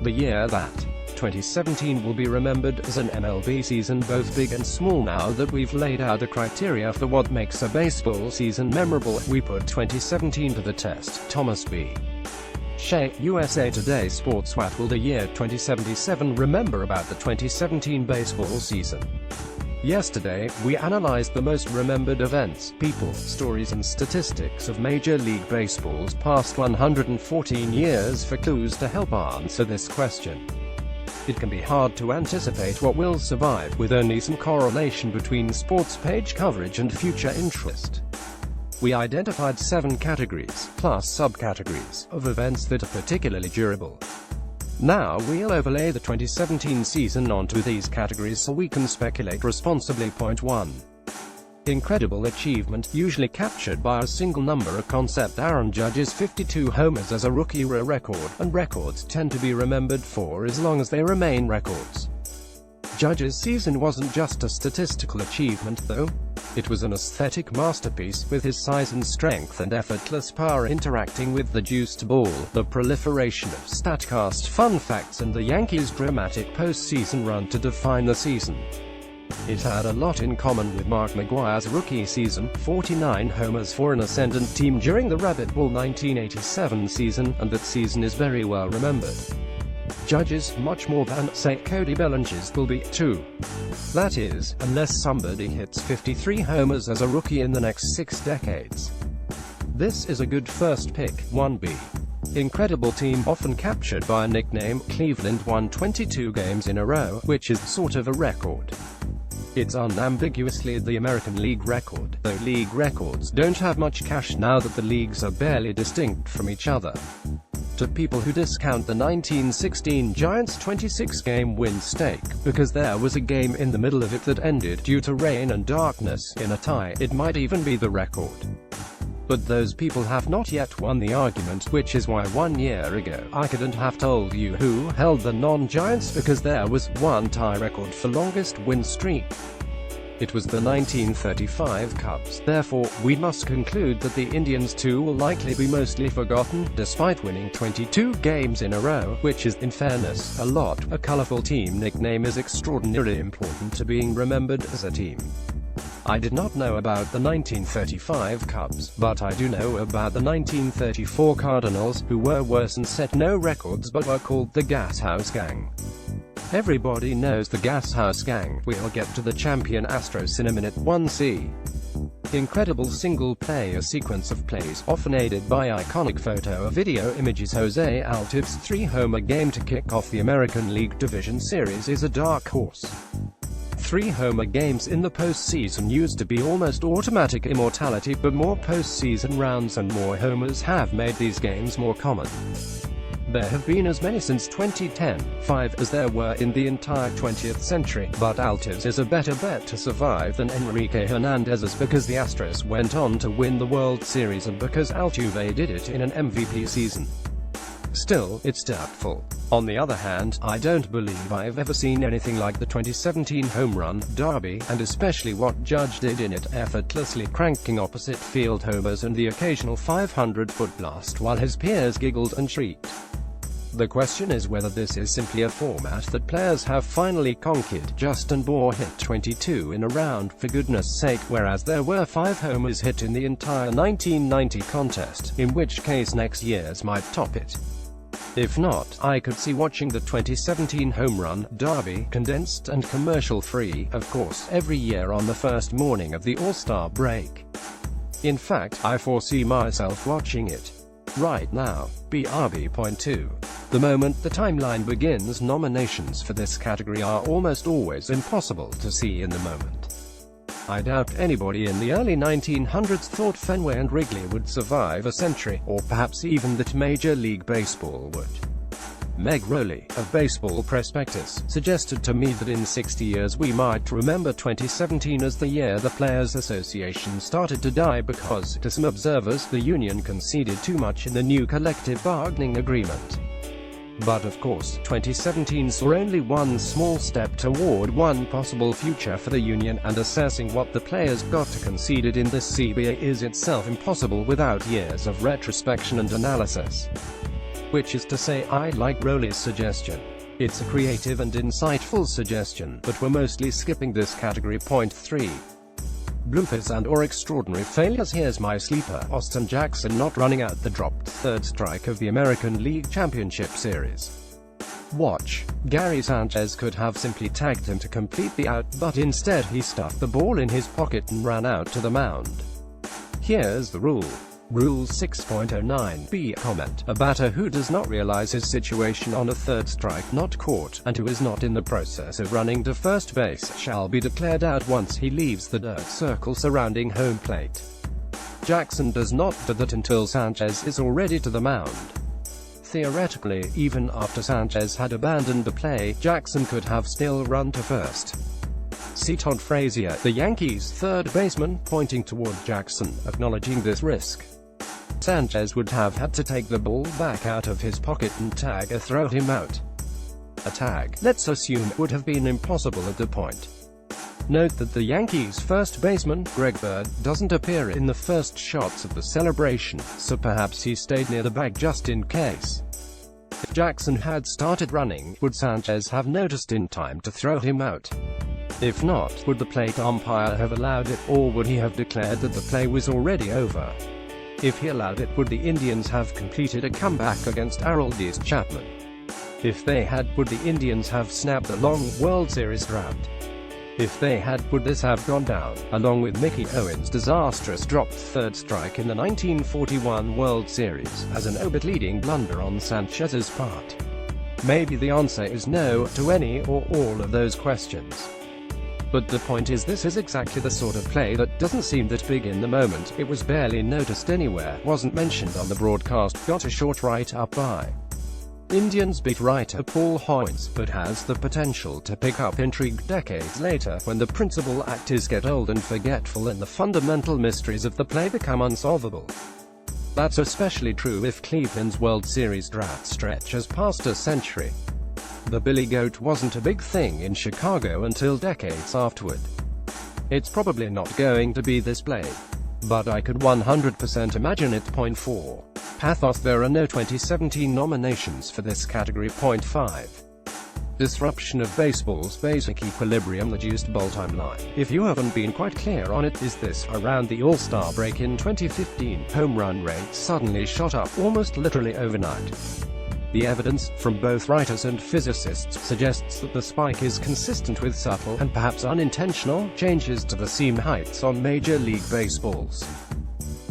the year that 2017 will be remembered as an MLB season both big and small. Now that we've laid out the criteria for what makes a baseball season memorable, we put 2017 to the test. Thomas B. Shea, USA Today Sports. What will the year 2077 remember about the 2017 baseball season? Yesterday, we analyzed the most remembered events, people, stories and statistics of Major League Baseball's past 114 years for clues to help answer this question. It can be hard to anticipate what will survive, with only some correlation between sports page coverage and future interest. We identified 7 categories, plus subcategories, of events that are particularly durable. Now we'll overlay the 2017 season onto these categories so we can speculate responsibly. Point 1. Incredible achievement, usually captured by a single number. A concept. Aaron Judge's 52 homers as a rookie were a record, and records tend to be remembered for as long as they remain records. Judge's season wasn't just a statistical achievement, though. It was an aesthetic masterpiece, with his size and strength and effortless power interacting with the juiced ball, the proliferation of StatCast fun facts and the Yankees' dramatic postseason run to define the season. It had a lot in common with Mark McGwire's rookie season, 49 homers for an ascendant team during the Rabbit Ball 1987 season, and that season is very well remembered. Judge's, much more than, say, Cody Bellinger's, will be, too. That is, unless somebody hits 53 homers as a rookie in the next 6 decades. This is a good first pick. 1B. Incredible team, often captured by a nickname. Cleveland won 22 games in a row, which is sort of a record. It's unambiguously the American League record, though league records don't have much cash now that the leagues are barely distinct from each other. To people who discount the 1916 Giants' 26-game win streak, because there was a game in the middle of it that ended due to rain and darkness in a tie, it might even be the record. But those people have not yet won the argument, which is why 1 year ago, I couldn't have told you who held the non-Giants, because there was one tie record for longest win streak. It was the 1935 Cubs. Therefore, we must conclude that the Indians too will likely be mostly forgotten, despite winning 22 games in a row, which is, in fairness, a lot. A colorful team nickname is extraordinarily important to being remembered as a team. I did not know about the 1935 Cubs, but I do know about the 1934 Cardinals, who were worse and set no records but were called the Gas House Gang. Everybody knows the Gas House Gang. We'll get to the champion Astros in a minute. 1C. Incredible single-player sequence of plays, often aided by iconic photo or video images. Jose Altuve's 3-homer game to kick off the American League Division Series is a dark horse. 3-homer games in the postseason used to be almost automatic immortality, but more postseason rounds and more homers have made these games more common. There have been as many since 2010, 5, as there were in the entire 20th century, but Altuve's is a better bet to survive than Enrique Hernandez's, because the Astros went on to win the World Series and because Altuve did it in an MVP season. Still, it's doubtful. On the other hand, I don't believe I've ever seen anything like the 2017 home run derby, and especially what Judge did in it, effortlessly cranking opposite field homers and the occasional 500-foot blast while his peers giggled and shrieked. The question is whether this is simply a format that players have finally conquered. Justin Bour hit 22 in a round, for goodness sake, whereas there were 5 homers hit in the entire 1990 contest, in which case next year's might top it. If not, I could see watching the 2017 home run derby, condensed and commercial-free, of course, every year on the first morning of the All-Star break. In fact, I foresee myself watching it right now. BRB. Point 2. The moment the timeline begins, nominations for this category are almost always impossible to see in the moment. I doubt anybody in the early 1900s thought Fenway and Wrigley would survive a century, or perhaps even that Major League Baseball would. Meg Rowley, of Baseball Prospectus, suggested to me that in 60 years we might remember 2017 as the year the Players Association started to die because, to some observers, the union conceded too much in the new collective bargaining agreement. But of course, 2017 saw only one small step toward one possible future for the union, and assessing what the players got conceded in this CBA is itself impossible without years of retrospection and analysis. Which is to say, I like Rolly's suggestion. It's a creative and insightful suggestion, but we're mostly skipping this category. Point 3. Bloopers and or extraordinary failures. Here's my sleeper: Austin Jackson not running out the dropped third strike of the American League Championship Series. Watch. Gary Sanchez could have simply tagged him to complete the out, but instead he stuffed the ball in his pocket and ran out to the mound. Here's the rule. Rule 6.09b. Comment: a batter who does not realize his situation on a third strike not caught, and who is not in the process of running to first base, shall be declared out once he leaves the dirt circle surrounding home plate. Jackson does not do that until Sanchez is already to the mound. Theoretically, even after Sanchez had abandoned the play, Jackson could have still run to first. See Todd Frazier, the Yankees' third baseman, pointing toward Jackson, acknowledging this risk. Sanchez would have had to take the ball back out of his pocket and tag or throw him out. A tag, let's assume, would have been impossible at the point. Note that the Yankees' first baseman, Greg Bird, doesn't appear in the first shots of the celebration, so perhaps he stayed near the bag just in case. If Jackson had started running, would Sanchez have noticed in time to throw him out? If not, would the plate umpire have allowed it, or would he have declared that the play was already over? If he allowed it, would the Indians have completed a comeback against Aroldis Chapman? If they had, would the Indians have snapped the long World Series drought? If they had, would this have gone down, along with Mickey Owens' disastrous dropped third strike in the 1941 World Series, as an obit-leading blunder on Sanchez's part? Maybe the answer is no to any or all of those questions. But the point is, this is exactly the sort of play that doesn't seem that big in the moment. It was barely noticed anywhere, wasn't mentioned on the broadcast, got a short write-up by Indians beat writer Paul Hoynes, but has the potential to pick up intrigue decades later, when the principal actors get old and forgetful and the fundamental mysteries of the play become unsolvable. That's especially true if Cleveland's World Series drought stretches past a century. The Billy Goat wasn't a big thing in Chicago until decades afterward. It's probably not going to be this play, but I could 100% imagine it. Point 4. Pathos. There are no 2017 nominations for this category. Point 5. Disruption of baseball's basic equilibrium. The juiced ball timeline, if you haven't been quite clear on it, is this: around the All-Star break in 2015, home run rate suddenly shot up almost literally overnight. The evidence, from both writers and physicists, suggests that the spike is consistent with subtle, and perhaps unintentional, changes to the seam heights on Major League Baseballs.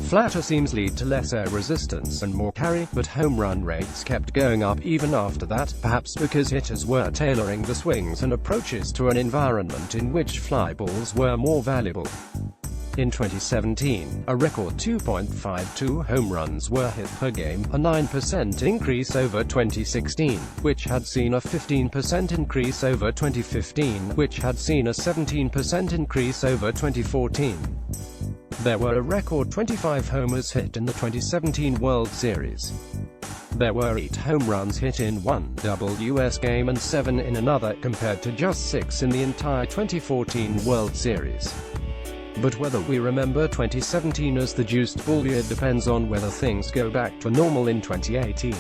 Flatter seams lead to less air resistance and more carry, but home run rates kept going up even after that, perhaps because hitters were tailoring the swings and approaches to an environment in which fly balls were more valuable. In 2017, a record 2.52 home runs were hit per game, a 9% increase over 2016, which had seen a 15% increase over 2015, which had seen a 17% increase over 2014. There were a record 25 homers hit in the 2017 World Series. There were 8 home runs hit in one WS game and 7 in another, compared to just 6 in the entire 2014 World Series. But whether we remember 2017 as the juiced ball year depends on whether things go back to normal in 2018.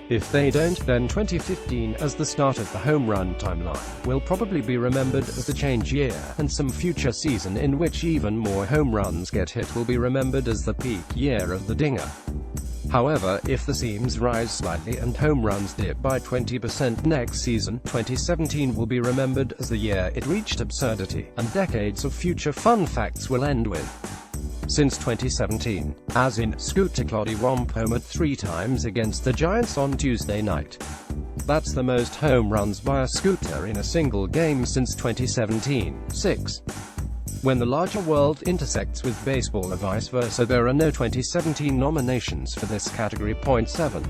If they don't, then 2015, as the start of the home run timeline, will probably be remembered as the change year, and some future season in which even more home runs get hit will be remembered as the peak year of the dinger. However, if the seams rise slightly and home runs dip by 20% next season, 2017 will be remembered as the year it reached absurdity, and decades of future fun facts will end with. Since 2017, as in, Scooter Cloddywomp homered 3 times against the Giants on Tuesday night. That's the most home runs by a Scooter in a single game since 2017. 6. When the larger world intersects with baseball or vice versa, there are no 2017 nominations for this category. Point 7.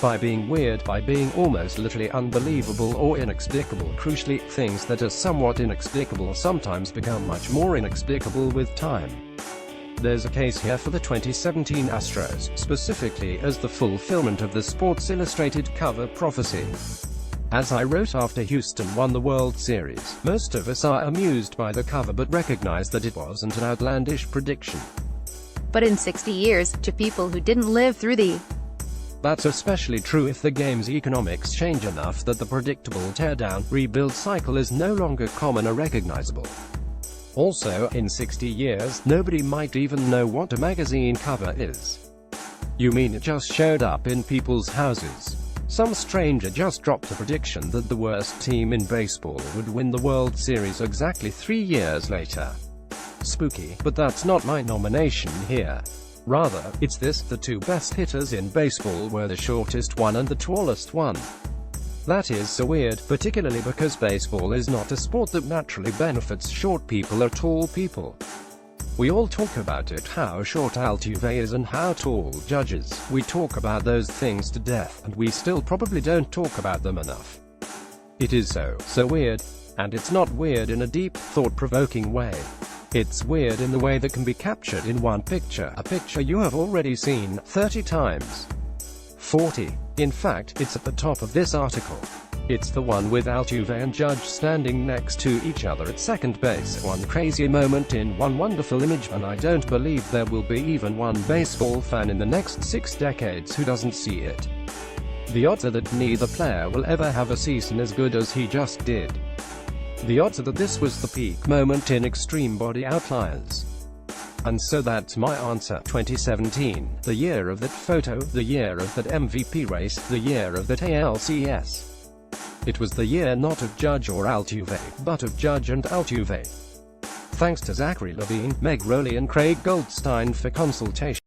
By being weird, by being almost literally unbelievable or inexplicable. Crucially, things that are somewhat inexplicable sometimes become much more inexplicable with time. There's a case here for the 2017 Astros, specifically as the fulfillment of the Sports Illustrated cover prophecy. As I wrote after Houston won the World Series, most of us are amused by the cover but recognize that it wasn't an outlandish prediction. But in 60 years, to people who didn't live through the That's especially true if the game's economics change enough that the predictable tear-down, rebuild cycle is no longer common or recognizable. Also, in 60 years, nobody might even know what a magazine cover is. You mean it just showed up in people's houses? Some stranger just dropped a prediction that the worst team in baseball would win the World Series exactly 3 years later. Spooky, but that's not my nomination here. Rather, it's this: the two best hitters in baseball were the shortest one and the tallest one. That is so weird, particularly because baseball is not a sport that naturally benefits short people or tall people. We all talk about it, how short Altuve is and how tall Judge is. We talk about those things to death, and we still probably don't talk about them enough. It is so weird. And it's not weird in a deep, thought-provoking way. It's weird in the way that can be captured in one picture, a picture you have already seen 30 times. 40. In fact, it's at the top of this article. It's the one with Altuve and Judge standing next to each other at second base. One crazy moment in one wonderful image, and I don't believe there will be even one baseball fan in the next 6 decades who doesn't see it. The odds are that neither player will ever have a season as good as he just did. The odds are that this was the peak moment in Extreme Body Outliers. And so that's my answer. 2017, the year of that photo, the year of that MVP race, the year of that ALCS. It was the year not of Judge or Altuve, but of Judge and Altuve. Thanks to Zachary Levine, Meg Rowley and Craig Goldstein for consultation.